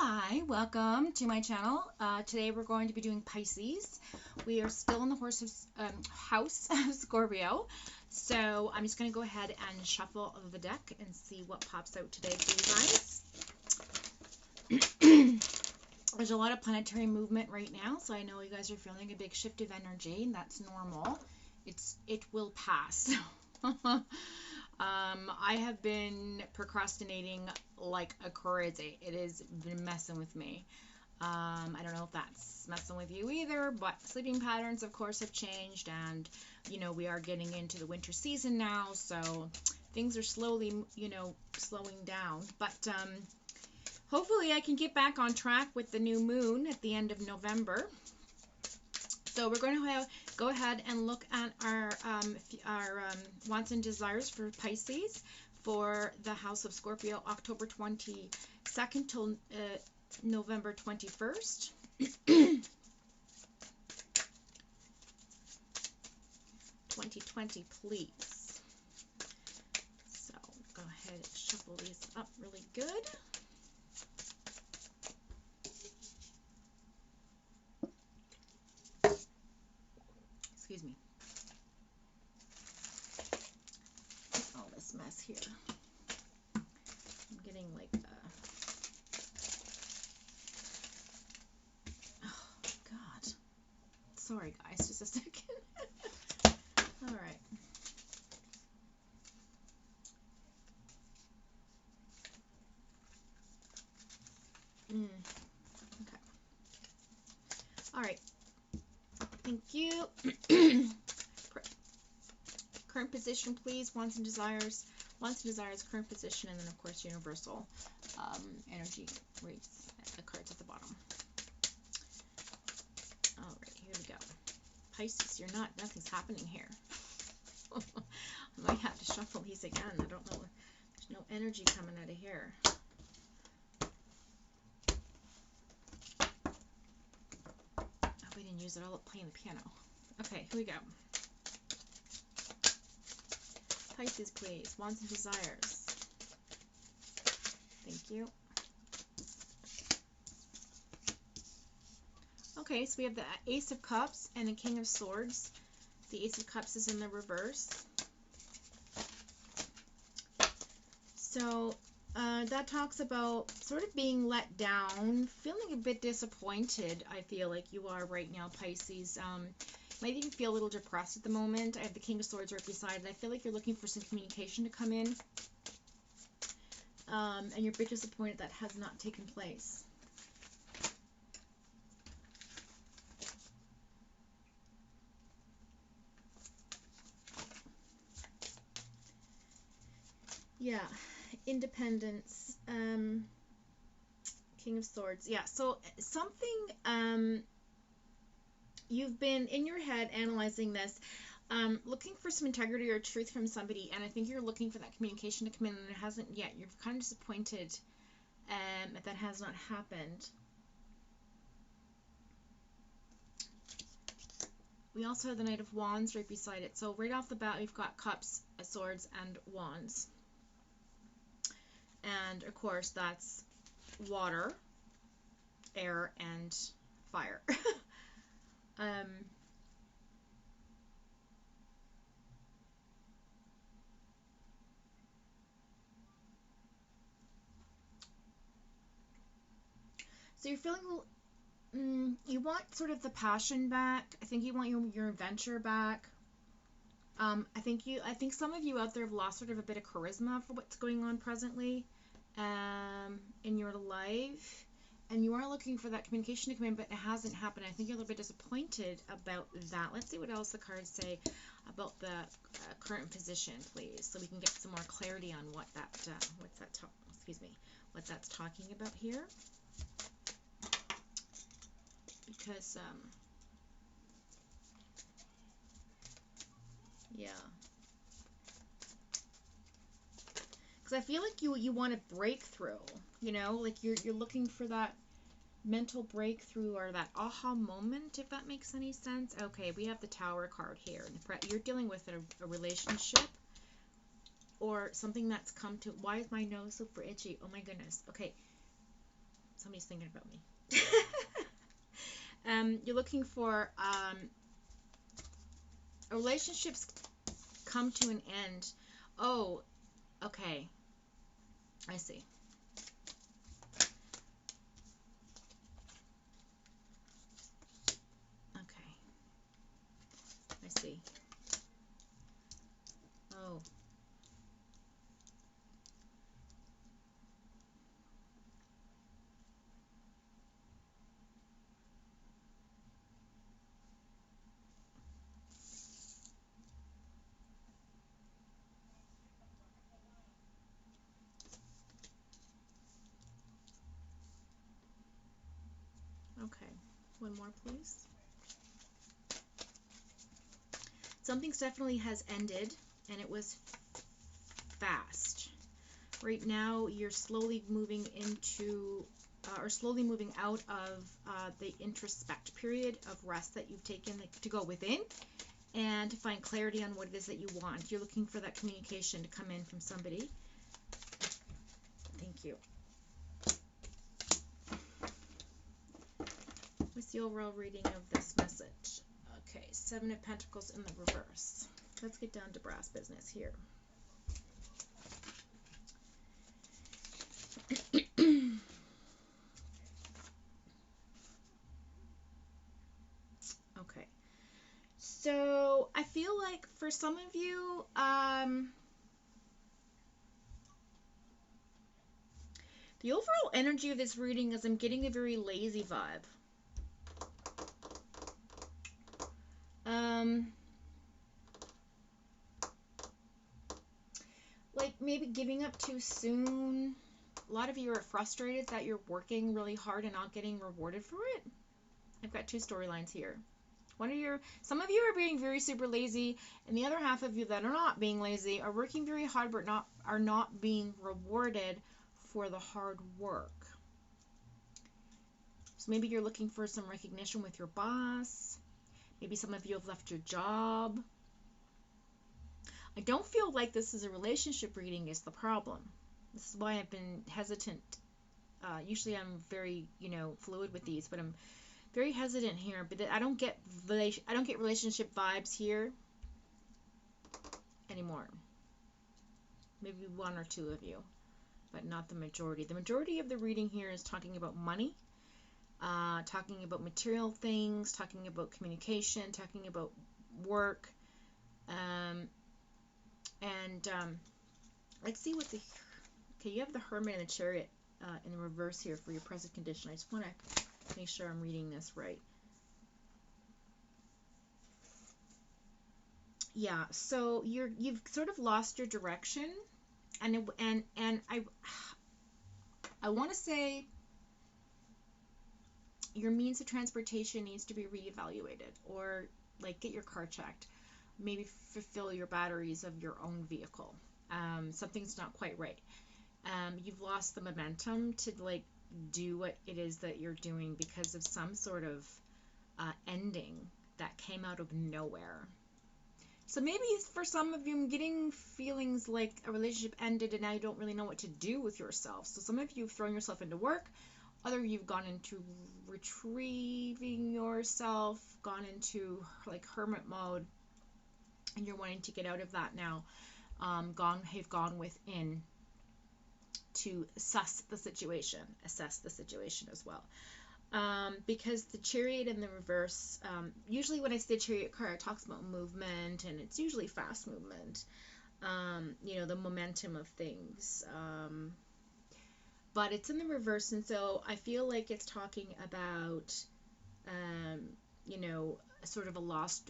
Hi, welcome to my channel. Today we're going to be doing Pisces. We are still in the house of Scorpio. So I'm just going to go ahead and shuffle the deck and see what pops out today for you guys. There's a lot of planetary movement right now, so I know you guys are feeling a big shift of energy, and that's normal. It will pass. I have been procrastinating like a crazy. It has been messing with me. I don't know if that's messing with you either, but sleeping patterns, of course, have changed, and, we are getting into the winter season now, so things are slowly, slowing down. But hopefully I can get back on track with the new moon at the end of November. So we're going to go ahead and look at our wants and desires for Pisces for the House of Scorpio, October 22nd till November 21st. 2020, please. So go ahead and shuffle these up really good. Excuse me. All this mess here. I'm getting like oh God. Sorry guys, just a second. All right. Okay. All right. Thank you. Current position, please. Wants and desires. Wants and desires, current position, and then, of course, universal energy rates, the cards at the bottom. All right, here we go. Pisces, nothing's happening here. I might have to shuffle these again. I don't know. There's no energy coming out of here. I hope I didn't use it all up playing the piano. Okay, here we go. Pisces, please. Wants and desires. Thank you. Okay, so we have the Ace of Cups and the King of Swords. The Ace of Cups is in the reverse. So that talks about sort of being let down, feeling a bit disappointed, I feel like you are right now, Pisces. Might even feel a little depressed at the moment. I have the King of Swords right beside it. I feel like you're looking for some communication to come in. And you're a bit disappointed that has not taken place. Yeah, independence, King of Swords. Yeah, so something, you've been in your head analyzing this, looking for some integrity or truth from somebody, and I think you're looking for that communication to come in, and it hasn't yet. You're kind of disappointed that has not happened. We also have the Knight of Wands right beside it. So right off the bat, we've got Cups, Swords, and Wands. And, of course, that's water, air, and fire. So you're feeling, you want sort of the passion back. I think you want your adventure back. I think some of you out there have lost sort of a bit of charisma for what's going on presently in your life, and you are looking for that communication to come in, but it hasn't happened. I think you're a little bit disappointed about that. Let's see what else the cards say about the current position, please, so we can get some more clarity on what what that's talking about here. Because yeah. Because I feel like you want a breakthrough, like you're looking for that mental breakthrough or that aha moment, if that makes any sense. Okay, we have the Tower card here. You're dealing with a relationship or something that's come to. Why is my nose super itchy? Oh my goodness. Okay, Somebody's thinking about me. You're looking for relationships come to an end. Oh, okay. I see. Okay. I see. Oh. Okay. One more, please. Something definitely has ended, and it was fast. Right now, you're slowly moving into, or slowly moving out of the introspect period of rest that you've taken to go within and to find clarity on what it is that you want. You're looking for that communication to come in from somebody. Thank you. What's the overall reading of this message? Okay, Seven of Pentacles in the reverse. Let's get down to brass business here. Okay. So I feel like for some of you, the overall energy of this reading is I'm getting a very lazy vibe. Like maybe giving up too soon. A lot of you are frustrated that you're working really hard and not getting rewarded for it. I've got two storylines here. Some of you are being very super lazy, and the other half of you that are not being lazy are working very hard but are not being rewarded for the hard work. So maybe you're looking for some recognition with your boss. Maybe some of you have left your job. I don't feel like this is a relationship reading is the problem. This is why I've been hesitant. Usually I'm very, fluid with these, but I'm very hesitant here. But I don't get relationship vibes here anymore. Maybe one or two of you, but not the majority. The majority of the reading here is talking about money, talking about material things, talking about communication, talking about work. Let's see what okay, you have the Hermit and the Chariot in the reverse here for your present condition. I just want to make sure I'm reading this right. Yeah, so you've sort of lost your direction, and I want to say your means of transportation needs to be reevaluated, or like get your car checked, maybe fulfill your batteries of your own vehicle. Something's not quite right. You've lost the momentum to like do what it is that you're doing because of some sort of ending that came out of nowhere. So maybe for some of you, I'm getting feelings like a relationship ended and now you don't really know what to do with yourself. So some of you have thrown yourself into work. Other you've gone into retrieving yourself, gone into like hermit mode, and you're wanting to get out of that now. Have gone within to assess the situation as well. Because the Chariot in the reverse, usually when I say Chariot card, it talks about movement, and it's usually fast movement, the momentum of things. But it's in the reverse, and so I feel like it's talking about, sort of a loss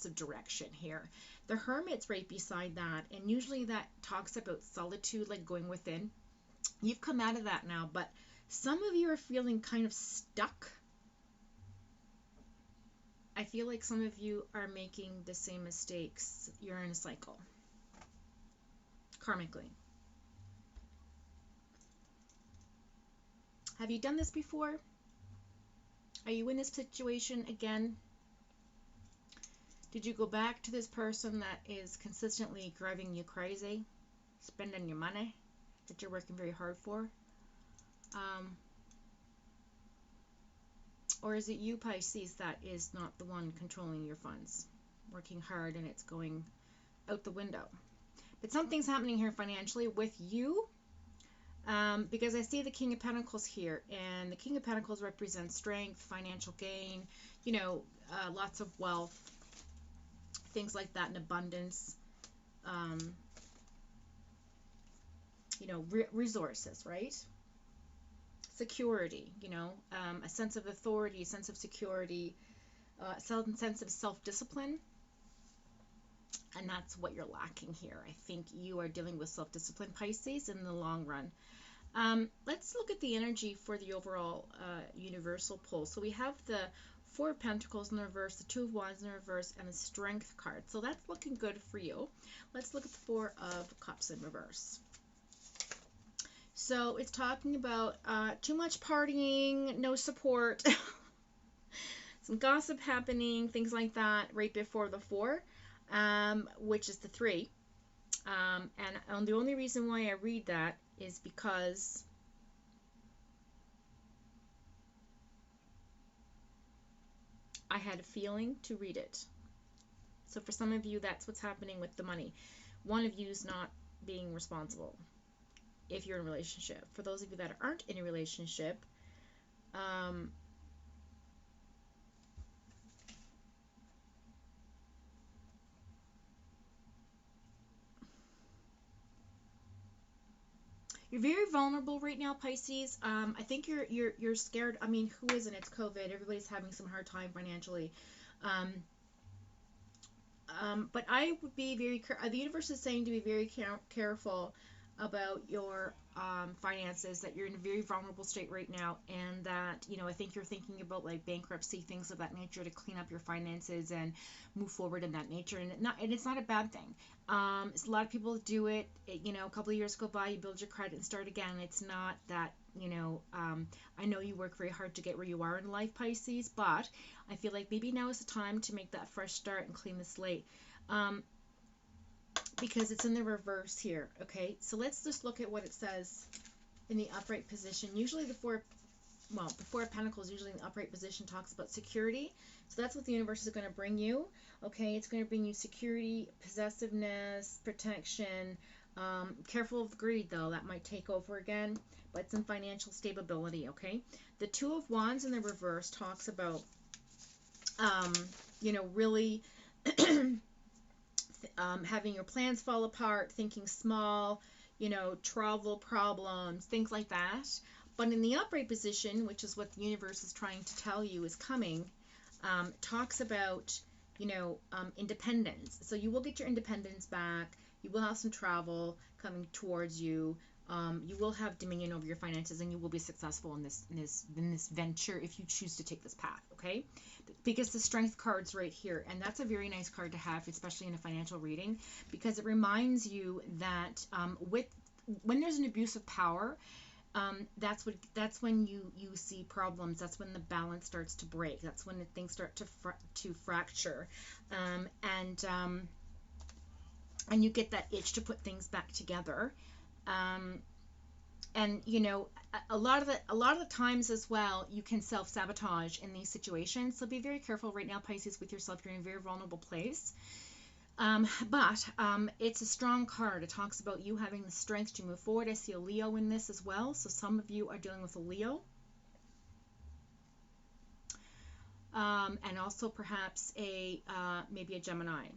of direction here. The Hermit's right beside that, and usually that talks about solitude, like going within. You've come out of that now, but some of you are feeling kind of stuck. I feel like some of you are making the same mistakes. You're in a cycle, karmically. Have you done this before? Are you in this situation again? Did you go back to this person that is consistently driving you crazy, spending your money that you're working very hard for? Or is it you, Pisces, that is not the one controlling your funds, working hard and it's going out the window? But something's happening here financially with you, because I see the King of Pentacles here, and the King of Pentacles represents strength, financial gain, you know, lots of wealth, things like that, in abundance, um, you know, resources, right? Security, you know, a sense of authority, a sense of security, sense of self-discipline. And that's what you're lacking here. I think you are dealing with self-discipline, Pisces, in the long run. Let's look at the energy for the overall universal pull. So we have the Four of Pentacles in the reverse, the Two of Wands in the reverse, and the Strength card. So that's looking good for you. Let's look at the Four of Cups in reverse. So it's talking about too much partying, no support, some gossip happening, things like that right before the Four, which is the Three. And the only reason why I read that is because I had a feeling to read it. So for some of you, that's what's happening with the money. One of you is not being responsible if you're in a relationship. For those of you that aren't in a relationship, you're very vulnerable right now, Pisces. I think you're scared. I mean, who isn't? It's COVID. Everybody's having some hard time financially. But I would be very the universe is saying to be very careful about your finances, that you're in a very vulnerable state right now, and that, you know, I think you're thinking about like bankruptcy, things of that nature, to clean up your finances and move forward in that nature. And it's not a bad thing. A lot of people do it, you know, a couple of years go by, you build your credit and start again. It's not that, you know, I know you work very hard to get where you are in life, Pisces, but I feel like maybe now is the time to make that fresh start and clean the slate. Because it's in the reverse here. Okay, so let's just look at what it says in the upright position. Usually the Four of Pentacles, usually in the upright position, talks about security. So that's what the universe is going to bring you. Okay, it's going to bring you security, possessiveness, protection. Careful of greed, though. That might take over again. But some financial stability, okay? The Two of Wands in the reverse talks about, you know, really having your plans fall apart, thinking small, you know, travel problems, things like that. But in the upright position, which is what the universe is trying to tell you is coming, talks about, you know, independence. So you will get your independence back. You will have some travel coming towards you. You will have dominion over your finances, and you will be successful in this venture if you choose to take this path. Okay, because the Strength card's right here, and that's a very nice card to have, especially in a financial reading, because it reminds you that when there's an abuse of power, that's when you see problems. That's when the balance starts to break. That's when things start to fracture, and you get that itch to put things back together. And you know, a lot of the times as well, you can self-sabotage in these situations. So be very careful right now, Pisces, with yourself. You're in a very vulnerable place. But it's a strong card. It talks about you having the strength to move forward. I see a Leo in this as well. So some of you are dealing with a Leo. And also perhaps maybe a Gemini.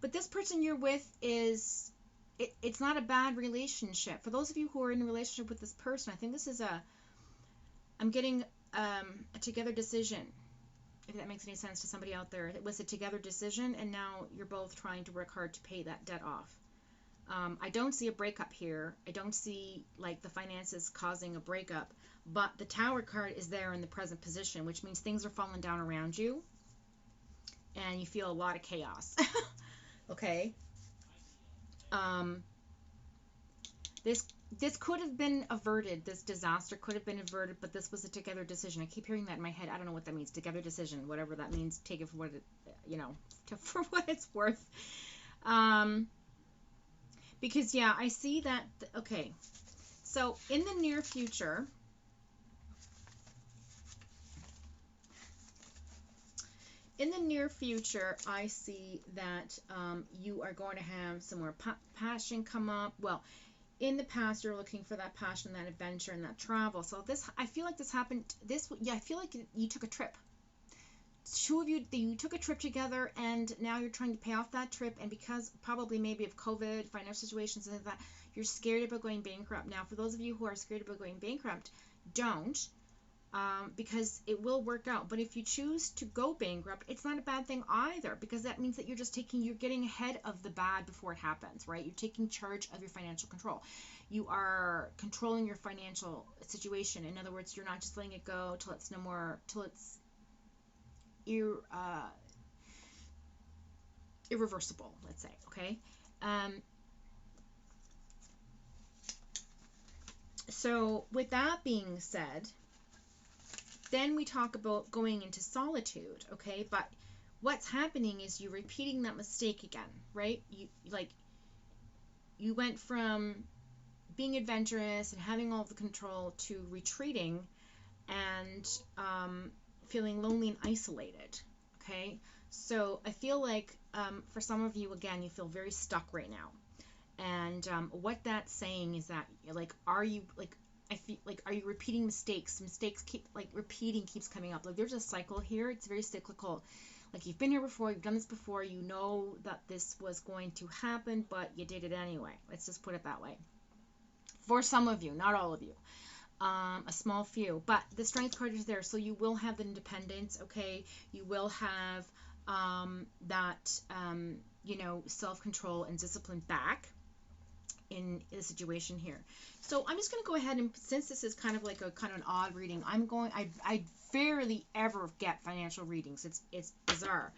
But this person you're with it's not a bad relationship. For those of you who are in a relationship with this person, I think this is I'm getting a together decision, if that makes any sense to somebody out there. It was a together decision, and now you're both trying to work hard to pay that debt off. I don't see a breakup here. I don't see like the finances causing a breakup, but the Tower card is there in the present position, which means things are falling down around you, and you feel a lot of chaos. Okay. This could have been averted. This disaster could have been averted, but this was a together decision. I keep hearing that in my head. I don't know what that means. Together decision, whatever that means. Take it for what it, you know, for what it's worth. Because yeah, I see that. Okay, So in the near future, I see that you are going to have some more passion come up. Well, in the past, you're looking for that passion, that adventure, and that travel. So this, I feel like this happened. I feel like you took a trip. Two of you took a trip together, and now you're trying to pay off that trip. And because probably maybe of COVID, financial situations, and that, you're scared about going bankrupt. Now, for those of you who are scared about going bankrupt, don't. Because it will work out. But if you choose to go bankrupt, it's not a bad thing either, because that means that you're getting ahead of the bad before it happens, right? You're taking charge of your financial control. You are controlling your financial situation. In other words, you're not just letting it go till it's no more, till it's irreversible, let's say, okay? So with that being said, then we talk about going into solitude, okay? But what's happening is you're repeating that mistake again, right? You went from being adventurous and having all the control to retreating and feeling lonely and isolated, okay? So I feel like for some of you, again, you feel very stuck right now. And what that's saying is that, like, are you, like, I feel like, are you repeating mistakes? Mistakes keep, like, repeating keeps coming up. Like, there's a cycle here. It's very cyclical. Like, you've been here before, you've done this before, you know that this was going to happen, but you did it anyway. Let's just put it that way. For some of you, not all of you. A small few. But the strength card is there, so you will have the independence, okay? You will have that, self-control and discipline back in the situation here. So I'm just going to go ahead, and since this is kind of like a kind of an odd reading, I rarely ever get financial readings. It's bizarre.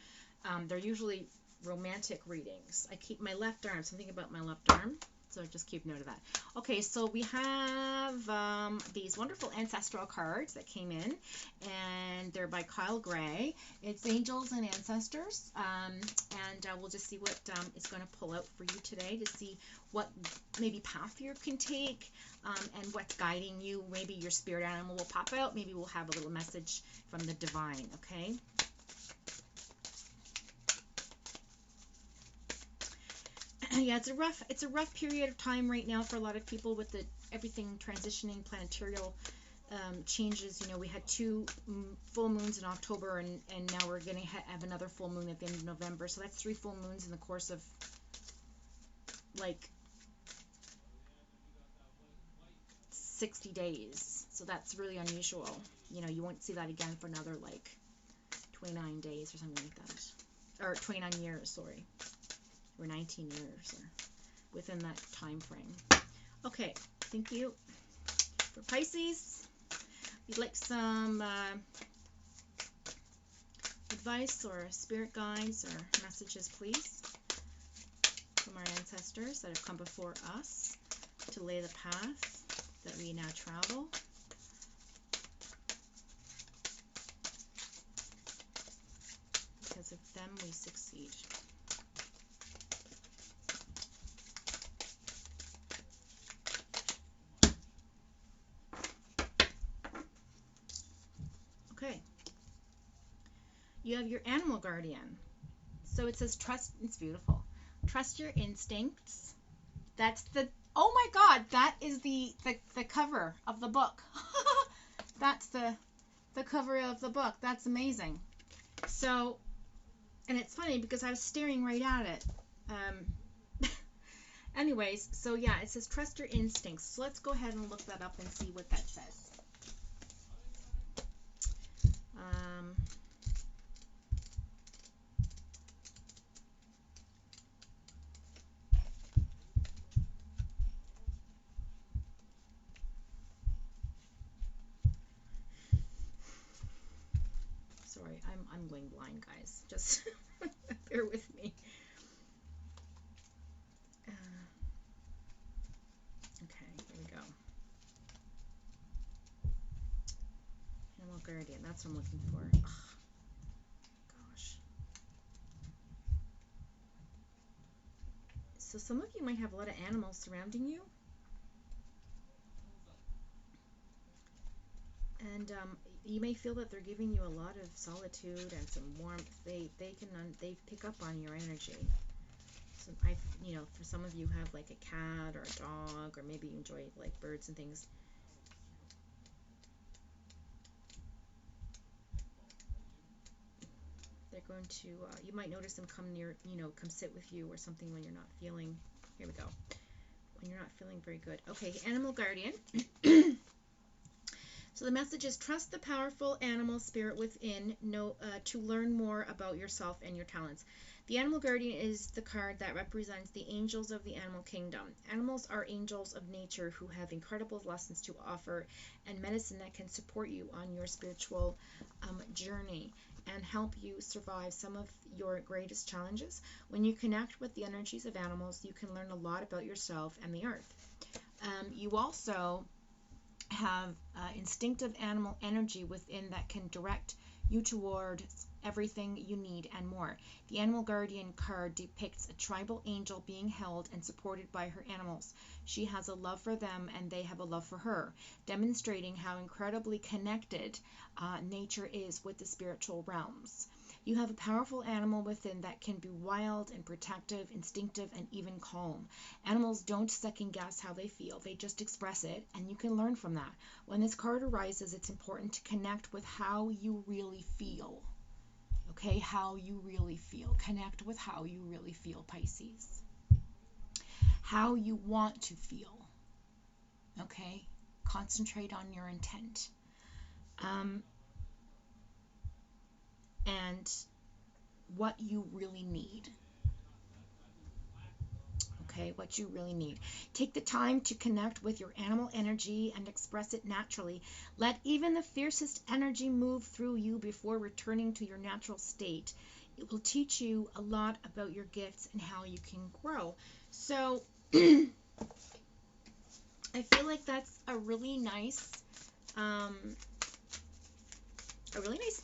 They're usually romantic readings. I keep my left arm, something about my left arm, so just keep note of that. Okay, so we have these wonderful ancestral cards that came in, and they're by Kyle Gray. It's Angels and Ancestors, and we'll just see what it's going to pull out for you today, to see what maybe path you can take, and what's guiding you. Maybe your spirit animal will pop out. Maybe we'll have a little message from the divine, okay? Yeah, it's a rough period of time right now for a lot of people with everything transitioning, planetarial changes. You know, we had 2 full moons in October, and now we're going to have another full moon at the end of November. So that's 3 full moons in the course of, like, 60 days. So that's really unusual. You know, you won't see that again for another, like, 29 days or something like that. Or 29 years, sorry. Or 19 years, or within that time frame. Okay, thank you. For Pisces, if you'd like some advice or spirit guides or messages, please, from our ancestors that have come before us to lay the path that we now travel. Because of them we succeed. Okay. You have your animal guardian. So it says trust. It's beautiful. Trust your instincts. That's the, oh my God, that is the cover of the book. That's the cover of the book. That's amazing. So, and it's funny because I was staring right at it. Anyways, so yeah, it says trust your instincts. So let's go ahead and look that up and see what that says. Sorry, I'm going blind, guys. Just bear with me. Okay, here we go. Animal guardian, that's what I'm looking for. Ugh. Gosh. So some of you might have a lot of animals surrounding you. And you may feel that they're giving you a lot of solitude and some warmth. They pick up on your energy. So for some of you have like a cat or a dog, or maybe you enjoy like birds and things. They're going to, you might notice them come near, come sit with you or something when you're not feeling, here we go, when you're not feeling very good. Okay, animal guardian. So the message is, trust the powerful animal spirit within to learn more about yourself and your talents. The animal guardian is the card that represents the angels of the animal kingdom. Animals are angels of nature who have incredible lessons to offer and medicine that can support you on your spiritual journey and help you survive some of your greatest challenges. When you connect with the energies of animals, you can learn a lot about yourself and the earth. You also have instinctive animal energy within that can direct you toward everything you need and more. The Animal Guardian card depicts a tribal angel being held and supported by her animals. She has a love for them and they have a love for her, demonstrating how incredibly connected nature is with the spiritual realms. You have a powerful animal within that can be wild and protective, instinctive, and even calm. Animals don't second guess how they feel, they just express it, and you can learn from that. When this card arises, it's important to connect with how you really feel. Okay, how you really feel. Connect with how you really feel, Pisces. How you want to feel. Okay, concentrate on your intent. And what you really need. Okay, what you really need. Take the time to connect with your animal energy and express it naturally. Let even the fiercest energy move through you before returning to your natural state. It will teach you a lot about your gifts and how you can grow. So I feel like that's a really nice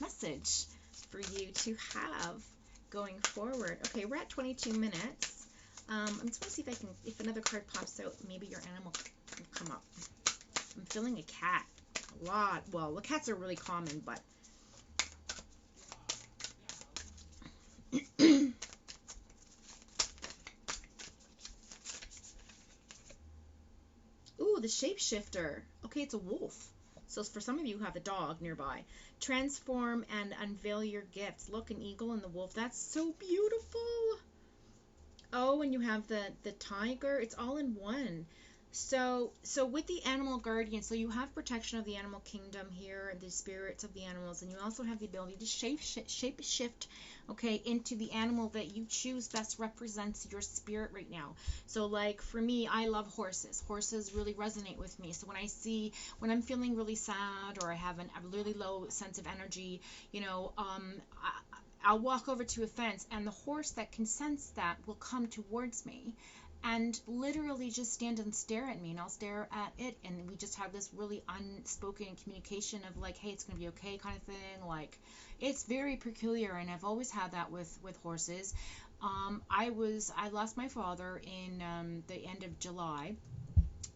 message for you to have going forward. Okay, we're at 22 minutes. I just want to see if another card pops out, maybe your animal can come up. I'm feeling a cat a lot. Well, the cats are really common, but ooh, the shapeshifter. Okay, it's a wolf. So for some of you who have a dog nearby, transform and unveil your gifts. Look, an eagle and the wolf. That's so beautiful. Oh, and you have the tiger. It's all in one. So with the animal guardian, so you have protection of the animal kingdom here, and the spirits of the animals, and you also have the ability to shape shift, okay, into the animal that you choose best represents your spirit right now. So like for me, I love horses. Horses really resonate with me. So when I'm feeling really sad or I have a really low sense of energy, I'll walk over to a fence, and the horse that can sense that will come towards me and literally just stand and stare at me, and I'll stare at it, and we just have this really unspoken communication of like, hey, it's gonna be okay kind of thing. Like, it's very peculiar, and I've always had that with horses. I lost my father in the end of July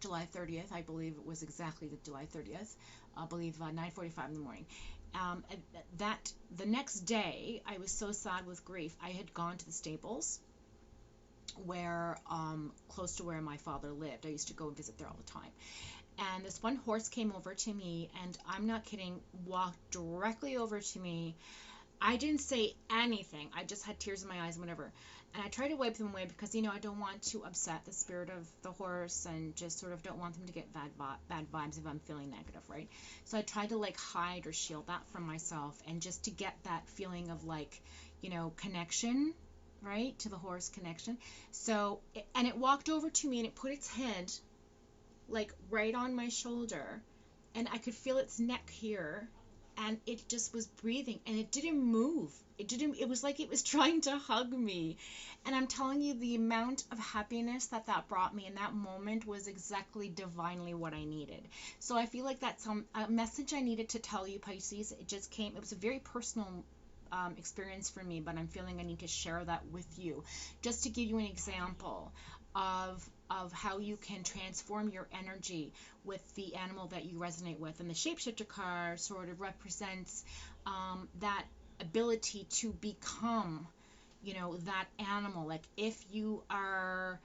30th. I believe it was exactly the July 30th. I believe 9:45 in the morning. The next day, I was so sad with grief. I had gone to the stables where close to where my father lived. I used to go and visit there all the time. And this one horse came over to me, and I'm not kidding, walked directly over to me. I didn't say anything. I just had tears in my eyes and whatever. And I tried to wipe them away because, I don't want to upset the spirit of the horse, and just sort of don't want them to get bad vibes if I'm feeling negative, right? So I tried to like hide or shield that from myself, and just to get that feeling of like, connection, right, to the horse connection. So, and it walked over to me, and it put its head like right on my shoulder, and I could feel its neck here, and it just was breathing, and it didn't move. It was like it was trying to hug me. And I'm telling you, the amount of happiness that brought me in that moment was exactly divinely what I needed. So I feel like that's a message I needed to tell you, Pisces. It just came, it was a very personal experience for me, but I'm feeling I need to share that with you. Just to give you an example of how you can transform your energy with the animal that you resonate with. And the shapeshifter card sort of represents that ability to become, that animal. Like if you are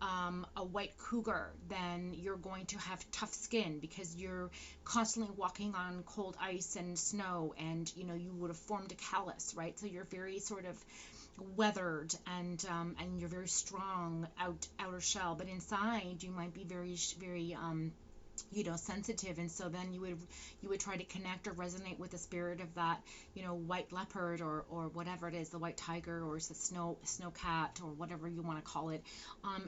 a white cougar, then you're going to have tough skin because you're constantly walking on cold ice and snow, and you would have formed a callus, right? So you're very sort of weathered, and you're very strong outer shell, but inside you might be very very sensitive. And so then you would try to connect or resonate with the spirit of that white leopard, or whatever it is, the white tiger, or the snow cat, or whatever you want to call it,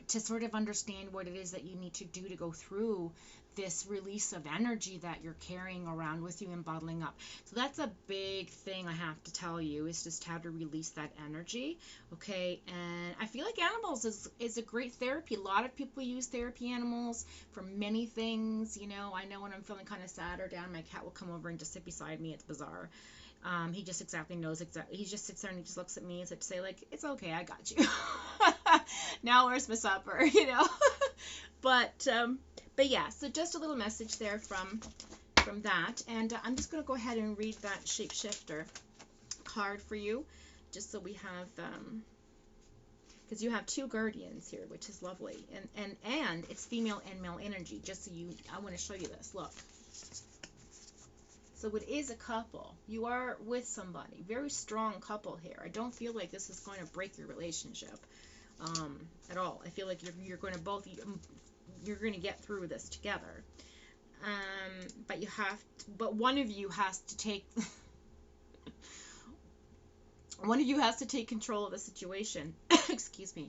to sort of understand what it is that you need to do to go through this release of energy that you're carrying around with you and bottling up. So that's a big thing I have to tell you, is just how to release that energy. Okay, and I feel like animals is a great therapy. A lot of people use therapy animals for many things. I know when I'm feeling kind of sad or down, my cat will come over and just sit beside me. It's bizarre. He just knows exactly. He just sits there and he just looks at me as if to say, like, it's okay, I got you. Now where's my supper? But yeah, so just a little message there from that. And I'm just going to go ahead and read that shapeshifter card for you, just so we have, because you have two guardians here, which is lovely. And it's female and male energy, just so I want to show you this. Look. So it is a couple. You are with somebody. Very strong couple here. I don't feel like this is going to break your relationship at all. I feel like you're going to you're going to get through this together. But one of you has to take one of you has to take control of the situation. Excuse me.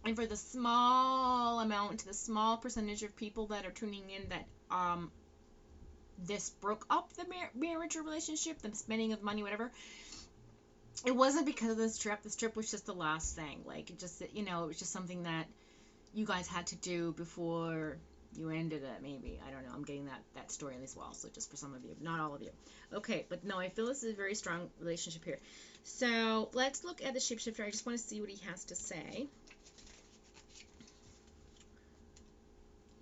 And for the small percentage of people that are tuning in that this broke up the marriage or relationship, the spending of money, whatever, it wasn't because of this trip. This trip was just the last thing. Like, it was just something that you guys had to do before you ended it, maybe. I don't know. I'm getting that story as well. So just for some of you, not all of you. Okay, but no, I feel this is a very strong relationship here. So let's look at the shapeshifter. I just want to see what he has to say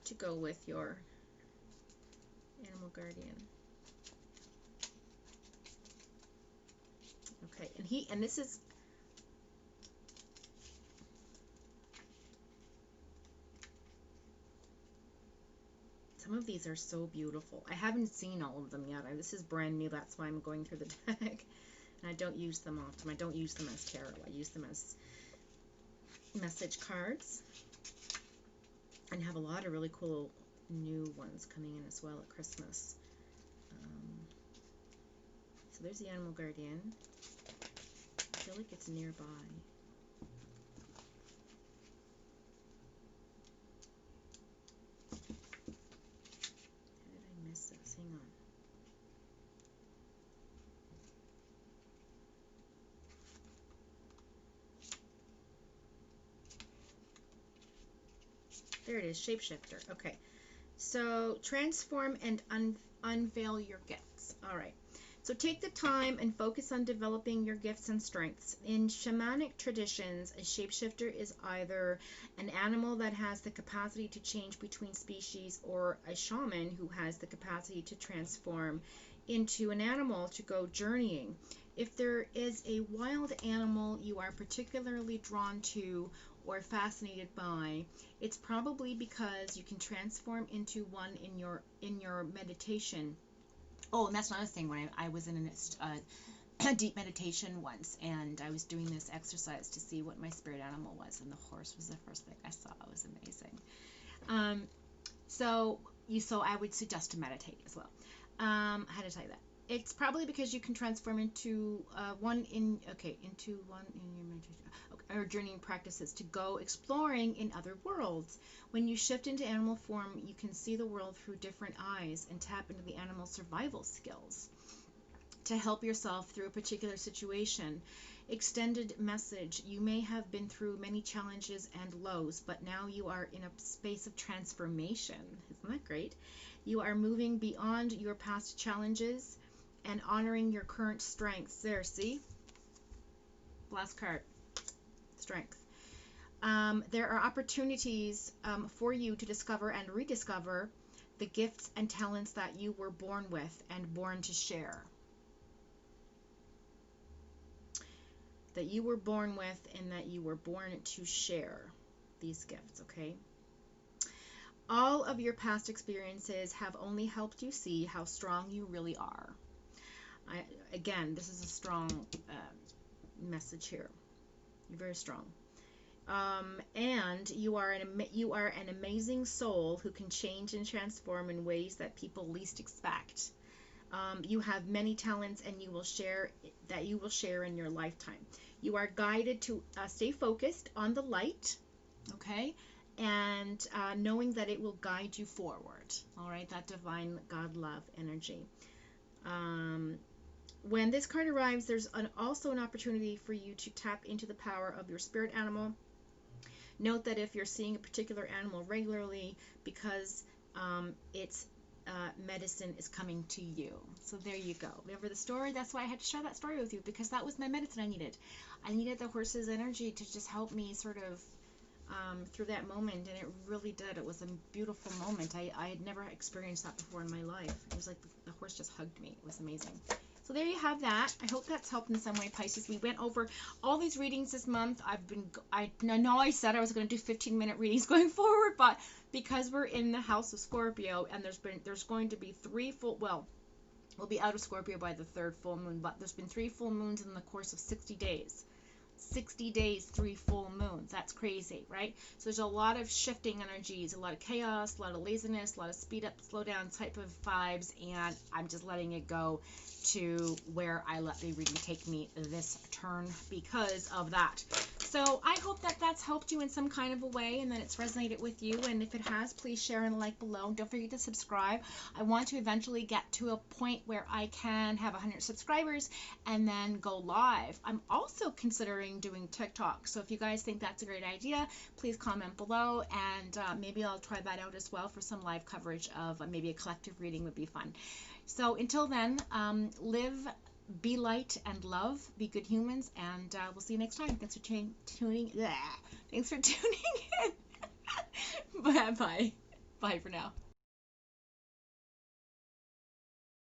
to go with your animal guardian. Okay, and this is, some of these are so beautiful. I haven't seen all of them yet. This is brand new. That's why I'm going through the deck. And I don't use them often. I don't use them as tarot. I use them as message cards. And have a lot of really cool new ones coming in as well at Christmas. So there's the animal guardian. I feel like it's nearby. How did I miss this? Hang on. There it is, shapeshifter. Okay. So transform and unveil your gifts. All right. So take the time and focus on developing your gifts and strengths. In shamanic traditions, a shapeshifter is either an animal that has the capacity to change between species, or a shaman who has the capacity to transform into an animal to go journeying. If there is a wild animal you are particularly drawn to or fascinated by, it's probably because you can transform into one in your meditation. Oh, and that's another thing. When I was in a deep meditation once, and I was doing this exercise to see what my spirit animal was, and the horse was the first thing I saw. It was amazing. So I would suggest to meditate as well. How to tell you that? It's probably because you can transform into one in your meditation or journeying practices to go exploring in other worlds. When you shift into animal form, you can see the world through different eyes and tap into the animal's survival skills. to help yourself through a particular situation. Extended message. You may have been through many challenges and lows, but now you are in a space of transformation. Isn't that great? You are moving beyond your past challenges and honoring your current strengths. There, see? Last card. Strength. There are opportunities for you to discover and rediscover the gifts and talents that you were born with and born to share. That you were born with and that you were born to share these gifts, okay? All of your past experiences have only helped you see how strong you really are. Again, this is a strong message here. You're very strong. And you are an amazing soul who can change and transform in ways that people least expect. You have many talents and you will share in your lifetime. You are guided to stay focused on the light, okay? And knowing that it will guide you forward. All right, that divine God love energy. When this card arrives, there's also an opportunity for you to tap into the power of your spirit animal. Note that if you're seeing a particular animal regularly, because its medicine is coming to you. So there you go. Remember the story? That's why I had to share that story with you, because that was my medicine I needed. I needed the horse's energy to just help me sort of through that moment, and it really did. It was a beautiful moment. I had never experienced that before in my life. It was like the horse just hugged me. It was amazing. So there you have that. I hope that's helped in some way, Pisces. We went over all these readings this month. I know I said I was going to do 15-minute readings going forward, but because we're in the house of Scorpio, and there's going to be we'll be out of Scorpio by the third full moon, but there's been 3 full moons in the course of 60 days. 60 days, 3 full moons. That's crazy, right? So there's a lot of shifting energies, a lot of chaos, a lot of laziness, a lot of speed up, slow down type of vibes, and I'm just letting it go to where I let the reading take me this turn because of that. So I hope that that's helped you in some kind of a way and that it's resonated with you. And if it has, please share and like below. Don't forget to subscribe. I want to eventually get to a point where I can have 100 subscribers and then go live. I'm also considering doing TikTok. So if you guys think that's a great idea, please comment below, and maybe I'll try that out as well for some live coverage of maybe a collective reading would be fun. So until then, live, be light, and love. Be good humans, and we'll see you next time. Thanks for tuning in. Bye-bye. Bye for now.